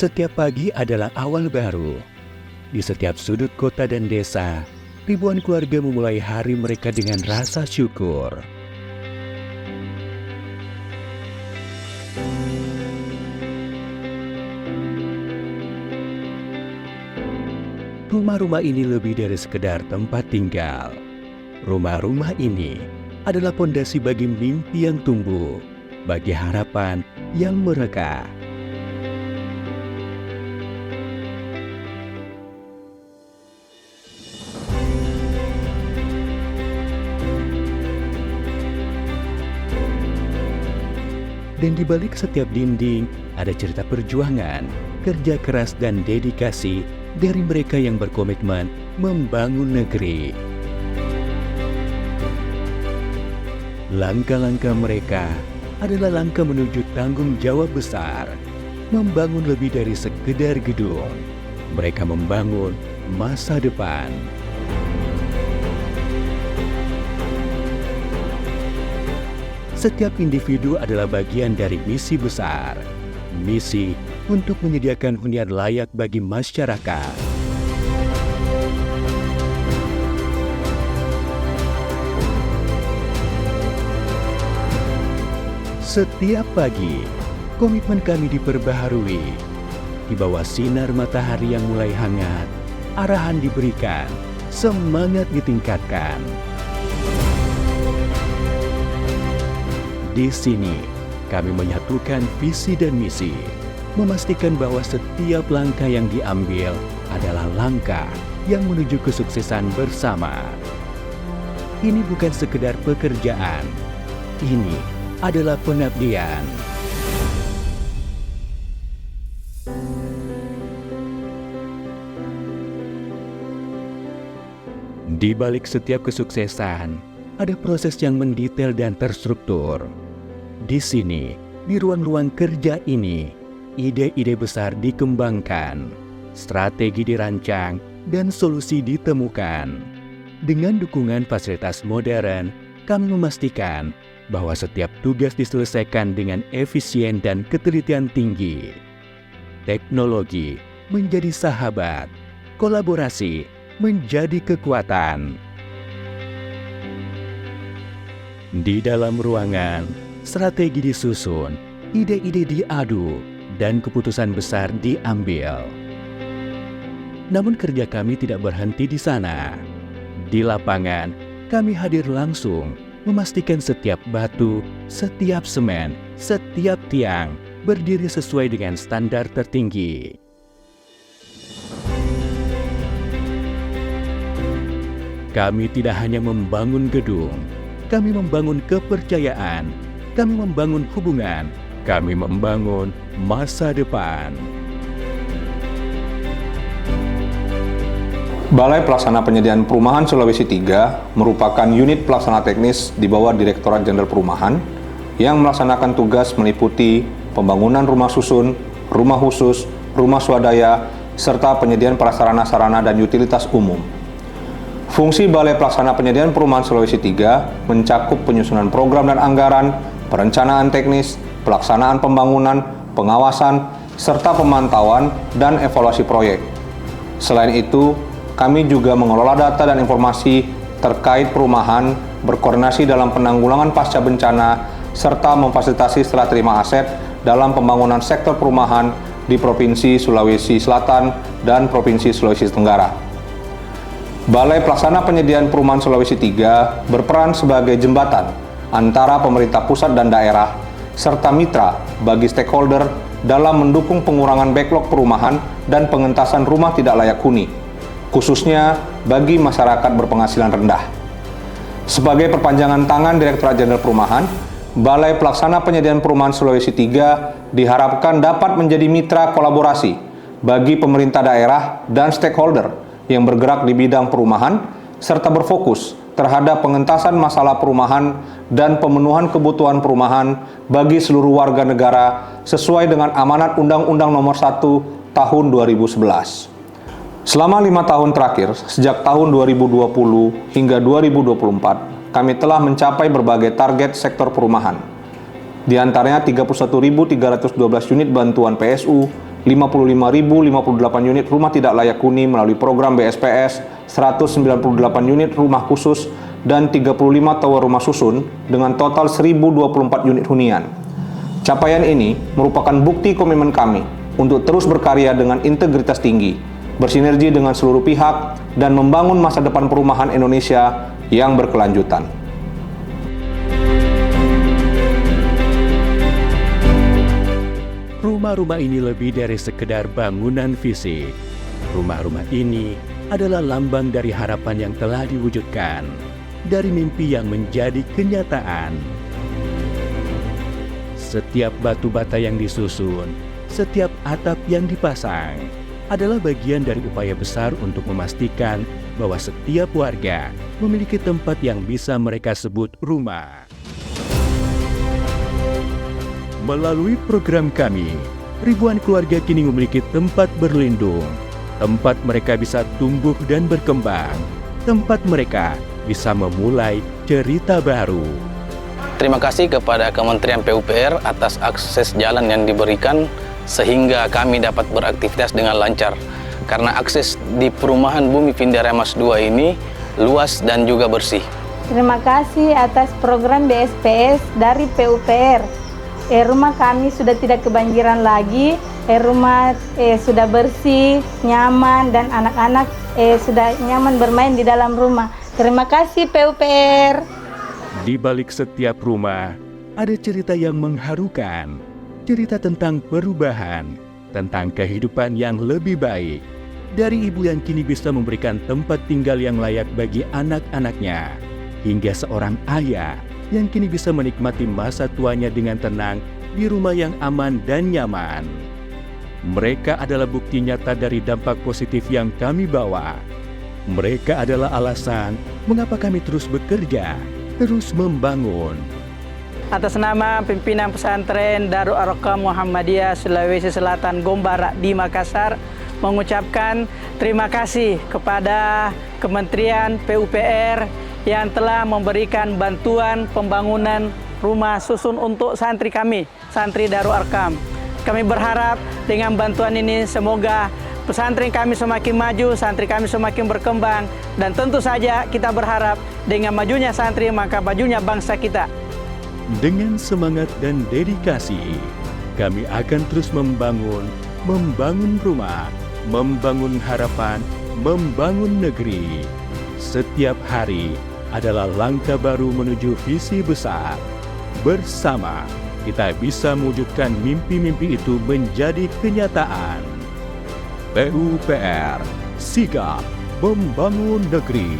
Setiap pagi adalah awal baru. Di setiap sudut kota dan desa, ribuan keluarga memulai hari mereka dengan rasa syukur. Rumah-rumah ini lebih dari sekedar tempat tinggal. Rumah-rumah ini adalah pondasi bagi mimpi yang tumbuh, bagi harapan yang mereka. Dan di balik setiap dinding ada cerita perjuangan, kerja keras dan dedikasi dari mereka yang berkomitmen membangun negeri. Langkah-langkah mereka adalah langkah menuju tanggung jawab besar, membangun lebih dari sekedar gedung. Mereka membangun masa depan. Setiap individu adalah bagian dari misi besar. Misi untuk menyediakan hunian layak bagi masyarakat. Setiap pagi, komitmen kami diperbaharui. Di bawah sinar matahari yang mulai hangat, arahan diberikan, semangat ditingkatkan. Di sini, kami menyatukan visi dan misi, memastikan bahwa setiap langkah yang diambil adalah langkah yang menuju kesuksesan bersama. Ini bukan sekedar pekerjaan, ini adalah pengabdian. Di balik setiap kesuksesan, ada proses yang mendetail dan terstruktur. Di sini, di ruang-ruang kerja ini, ide-ide besar dikembangkan, strategi dirancang, dan solusi ditemukan. Dengan dukungan fasilitas modern, kami memastikan bahwa setiap tugas diselesaikan dengan efisien dan ketelitian tinggi. Teknologi menjadi sahabat, kolaborasi menjadi kekuatan. Di dalam ruangan, strategi disusun, ide-ide diadu, dan keputusan besar diambil. Namun kerja kami tidak berhenti di sana. Di lapangan, kami hadir langsung, memastikan setiap batu, setiap semen, setiap tiang berdiri sesuai dengan standar tertinggi. Kami tidak hanya membangun gedung, kami membangun kepercayaan, kami membangun hubungan, kami membangun masa depan. Balai Pelaksana Penyediaan Perumahan Sulawesi III merupakan unit pelaksana teknis di bawah Direktorat Jenderal Perumahan yang melaksanakan tugas meliputi pembangunan rumah susun, rumah khusus, rumah swadaya, serta penyediaan prasarana-sarana dan utilitas umum. Fungsi Balai Pelaksana Penyediaan Perumahan Sulawesi III mencakup penyusunan program dan anggaran, perencanaan teknis, pelaksanaan pembangunan, pengawasan, serta pemantauan dan evaluasi proyek. Selain itu, kami juga mengelola data dan informasi terkait perumahan, berkoordinasi dalam penanggulangan pasca bencana, serta memfasilitasi serah terima aset dalam pembangunan sektor perumahan di Provinsi Sulawesi Selatan dan Provinsi Sulawesi Tenggara. Balai Pelaksana Penyediaan Perumahan Sulawesi III berperan sebagai jembatan antara pemerintah pusat dan daerah, serta mitra bagi stakeholder dalam mendukung pengurangan backlog perumahan dan pengentasan rumah tidak layak huni, khususnya bagi masyarakat berpenghasilan rendah. Sebagai perpanjangan tangan Direktorat Jenderal Perumahan, Balai Pelaksana Penyediaan Perumahan Sulawesi III diharapkan dapat menjadi mitra kolaborasi bagi pemerintah daerah dan stakeholder yang bergerak di bidang perumahan, serta berfokus terhadap pengentasan masalah perumahan dan pemenuhan kebutuhan perumahan bagi seluruh warga negara sesuai dengan amanat Undang-Undang Nomor 1 Tahun 2011. Selama 5 tahun terakhir, sejak tahun 2020 hingga 2024, kami telah mencapai berbagai target sektor perumahan. Di antaranya 31.312 unit bantuan PSU, 55.058 unit rumah tidak layak huni melalui program BSPS, 198 unit rumah khusus, dan 35 tower rumah susun dengan total 1.024 unit hunian. Capaian ini merupakan bukti komitmen kami untuk terus berkarya dengan integritas tinggi, bersinergi dengan seluruh pihak, dan membangun masa depan perumahan Indonesia yang berkelanjutan. Rumah-rumah ini lebih dari sekedar bangunan fisik. Rumah-rumah ini adalah lambang dari harapan yang telah diwujudkan, dari mimpi yang menjadi kenyataan. Setiap batu bata yang disusun, setiap atap yang dipasang, adalah bagian dari upaya besar untuk memastikan bahwa setiap warga memiliki tempat yang bisa mereka sebut rumah. Melalui program kami, ribuan keluarga kini memiliki tempat berlindung, tempat mereka bisa tumbuh dan berkembang, tempat mereka bisa memulai cerita baru. Terima kasih kepada Kementerian PUPR atas akses jalan yang diberikan sehingga kami dapat beraktivitas dengan lancar. Karena akses di perumahan Bumi Vindara Mas 2 ini luas dan juga bersih. Terima kasih atas program BSPS dari PUPR. Rumah kami sudah tidak kebanjiran lagi, rumah sudah bersih, nyaman, dan anak-anak sudah nyaman bermain di dalam rumah. Terima kasih PUPR. Di balik setiap rumah, ada cerita yang mengharukan, cerita tentang perubahan, tentang kehidupan yang lebih baik. Dari ibu yang kini bisa memberikan tempat tinggal yang layak bagi anak-anaknya, hingga seorang ayah yang kini bisa menikmati masa tuanya dengan tenang di rumah yang aman dan nyaman. Mereka adalah bukti nyata dari dampak positif yang kami bawa. Mereka adalah alasan mengapa kami terus bekerja, terus membangun. Atas nama pimpinan pesantren Darul Arqam Muhammadiyah Sulawesi Selatan Gombara di Makassar, mengucapkan terima kasih kepada Kementerian PUPR yang telah memberikan bantuan pembangunan rumah susun untuk santri kami, santri Darul Arqam. Kami berharap dengan bantuan ini semoga pesantren kami semakin maju, santri kami semakin berkembang, dan tentu saja kita berharap dengan majunya santri maka majunya bangsa kita. Dengan semangat dan dedikasi, kami akan terus membangun rumah, membangun harapan, membangun negeri. Setiap hari adalah langkah baru menuju visi besar. Bersama, kita bisa mewujudkan mimpi-mimpi itu menjadi kenyataan. PUPR, sigap membangun negeri.